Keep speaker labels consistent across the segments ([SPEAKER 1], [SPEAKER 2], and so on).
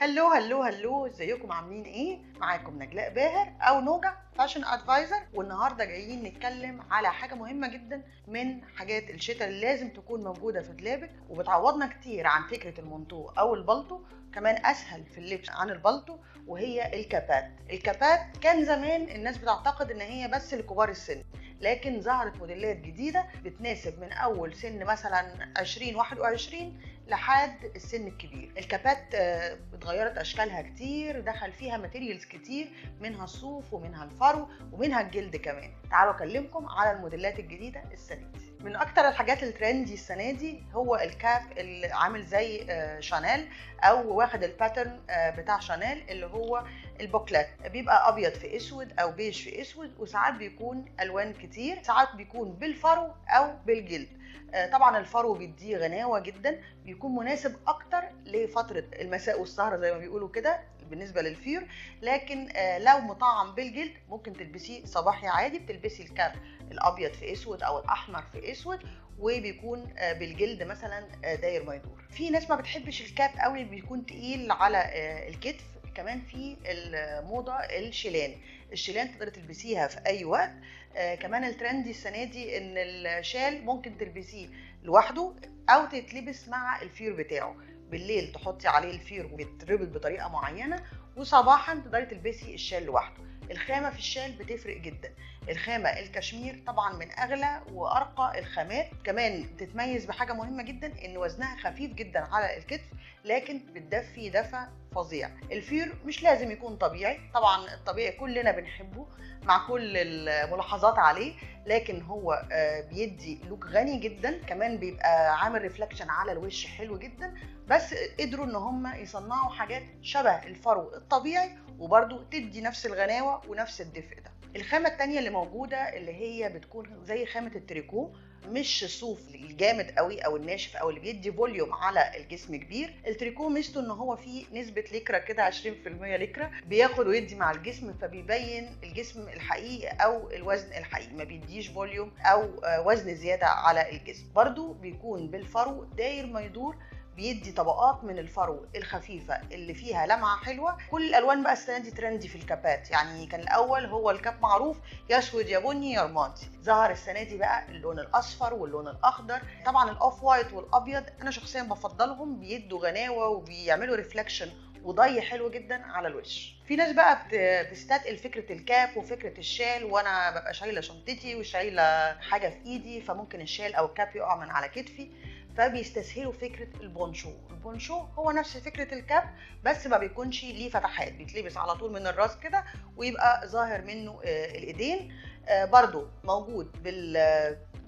[SPEAKER 1] هلو هلو هلو، ازيكم عاملين ايه؟ معاكم نجلاء باهر او نوجا فاشن ادفايزر، والنهارده جايين نتكلم على حاجه مهمه جدا من حاجات الشتاء اللي لازم تكون موجوده في دولابك وبتعوضنا كتير عن فكره المنطو او البلطو، كمان اسهل في اللبس عن البلطو، وهي الكابات. الكابات كان زمان الناس بتعتقد ان هي بس لكبار السن، لكن ظهرت موديلات جديده بتناسب من اول سن مثلا 20 21 لحد السن الكبير. الكابات اتغيرت اشكالها كتير، دخل فيها ماتيريالز كتير، منها الصوف ومنها الفرو ومنها الجلد كمان. تعالوا اكلمكم على الموديلات الجديده السنه دي. من اكتر الحاجات الترندي السنه دي هو الكاب اللي عامل زي شانيل، او واخد الباترن بتاع شانيل اللي هو البوكلات. بيبقى ابيض في اسود او بيج في اسود، وساعات بيكون الوان كتير، ساعات بيكون بالفرو او بالجلد. طبعا الفرو بيديه غناوه جدا، بيكون مناسب اكتر لفتره المساء والسهره زي ما بيقولوا كده بالنسبه للفير. لكن لو مطعم بالجلد ممكن تلبسيه صباحي عادي، بتلبسي الكاب الابيض في اسود او الاحمر في اسود، وبيكون بالجلد مثلا داير ما يدور. في ناس ما بتحبش الكاب قوي، بيكون تقيل على الكتف. كمان في الموضه الشيلان تقدري تلبسيها في اي وقت. كمان الترندي السنه دي ان الشال ممكن تلبسيه لوحده او تتلبس مع الفير بتاعه. بالليل تحطي عليه الفير وبيتربط بطريقه معينه، وصباحا تقدري تلبسي الشال لوحده. الخامه في الشال بتفرق جدا. الخامه الكشمير طبعا من اغلى وارقى الخامات، كمان تتميز بحاجه مهمه جدا ان وزنها خفيف جدا على الكتف، لكن بتدفي دفى فظيع. الفير مش لازم يكون طبيعي، طبعا الطبيعي كلنا بنحبه مع كل الملاحظات عليه، لكن هو بيدي لوك غني جدا، كمان بيبقى عامل ريفلكشن على الوش حلو جدا. بس قدروا ان هم يصنعوا حاجات شبه الفرو الطبيعي وبرده تدي نفس الغناوه ونفس الدفء ده. الخامه التانية اللي موجوده اللي هي بتكون زي خامه التريكو، مش الصوف الجامد قوي او الناشف او اللي بيدي فوليوم على الجسم كبير. التريكو ميزته ان هو فيه نسبه لكرة كده 20% لكرة، بياخد ويدي مع الجسم، فبيبين الجسم الحقيقي او الوزن الحقيقي، ما بيديش فوليوم او وزن زياده على الجسم. برضو بيكون بالفرو داير ما يدور، بيدي طبقات من الفرو الخفيفه اللي فيها لمعه حلوه. كل الالوان بقى السنه دي ترندي في الكابات، يعني كان الاول هو الكاب معروف يا اسود يا بني يا رمادي، ظهر السنه دي بقى اللون الاصفر واللون الاخضر. طبعا الاوف وايت والابيض انا شخصيا بفضلهم، بيدوا غناوه وبيعملوا ريفلكشن وضي حلو جدا على الوش. في ناس بقى بتستثقل فكره الكاب وفكره الشال، وانا ببقى شايله شنطتي وشايله حاجه في ايدي، فممكن الشال او الكاب يقع من على كتفي، فبيستسهلوا فكره البونشو. البونشو هو نفس فكره الكاب، بس ما بيكونش ليه فتحات، بيتلبس على طول من الراس كده ويبقى ظاهر منه الايدين. برضو موجود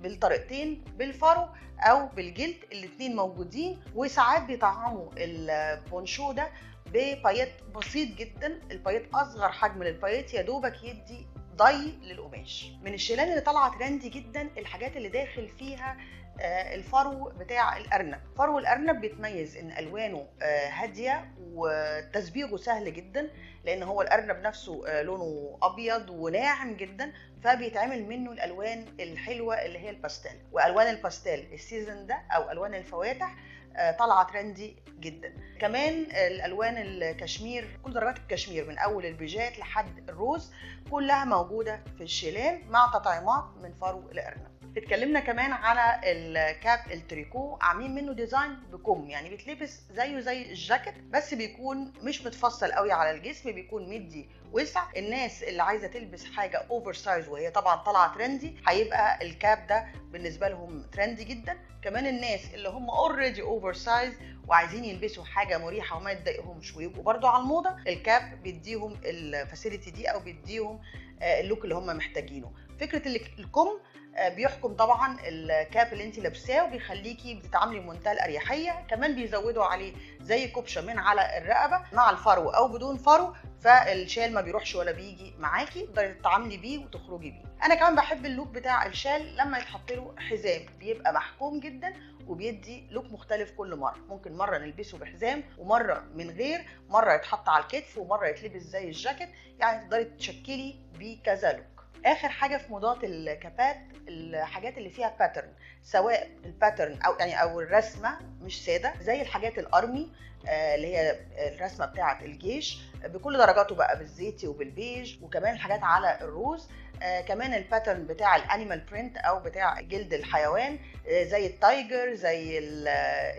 [SPEAKER 1] بالطريقتين، بالفرو او بالجلد، الاثنين موجودين. وساعات بيطعموا البونشو ده ببايات بسيط جدا، البايات اصغر حجم للبايات يا دوبك يدي ضي للقماش. من الشيلان اللي طالعه ترندي جدا الحاجات اللي داخل فيها الفرو بتاع الارنب. فرو الارنب بيتميز ان الوانه هاديه وتسبيغه سهل جدا، لان هو الارنب نفسه لونه ابيض وناعم جدا، فبيتعمل منه الالوان الحلوه اللي هي الباستيل. والوان الباستيل السيزون ده او الوان الفواتح طالعه ترندي جدا. كمان الالوان الكشمير، كل درجات الكشمير من اول البيجات لحد الروز كلها موجوده في الشيلان مع تطعيمات من فرو الارنب. اتكلمنا كمان على الكاب التريكو، عاملين منه ديزاين بكم، يعني بيتلبس زيه زي الجاكيت، بس بيكون مش متفصل قوي على الجسم، بيكون مدي وسع. الناس اللي عايزه تلبس حاجه اوفر سايز وهي طبعا طالعه ترندي، هيبقى الكاب ده بالنسبه لهم ترندي جدا. كمان الناس اللي هم اوريدي اوفر سايز وعايزين يلبسوا حاجه مريحه وما يتضايقهمش ويبقوا برضو على الموضه، الكاب بيديهم الفاسيلتي دي او بيديهم اللوك اللي هم محتاجينه. فكره الكم بيحكم طبعا الكاب اللي انت لابساه وبيخليكي بتتعاملي بمنتهى الاريحيه. كمان بيزودوا عليه زي كبشه من على الرقبه مع الفرو او بدون فرو، فالشال ما بيروحش ولا بيجي معاكي، تقدري تتعاملي بيه وتخرجي بيه. انا كمان بحب اللوك بتاع الشال لما يتحط له حزام، بيبقى محكوم جدا وبيدي لوك مختلف كل مره. ممكن مره نلبسه بحزام ومره من غير، مره يتحط على الكتف ومره يتلبس زي الجاكيت، يعني تقدري تشكلي بيه كذا لوك. اخر حاجه في موضوعات الكابات الحاجات اللي فيها باترن، سواء الباترن او الرسمه مش ساده، زي الحاجات الارمي اللي هي الرسمه بتاعه الجيش بكل درجاته بقى، بالزيتي وبالبيج، وكمان الحاجات على الروز. كمان الباترن بتاع الانيمال برينت او بتاع جلد الحيوان، زي التايجر، زي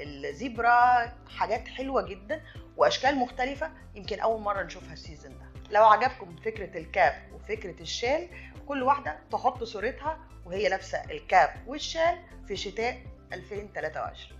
[SPEAKER 1] الزيبرا، حاجات حلوه جدا واشكال مختلفه يمكن اول مره نشوفها السيزون ده. لو عجبكم فكره الكاب وفكره الشال، كل واحده تحط صورتها وهي لابسه الكاب والشال في شتاء 2023.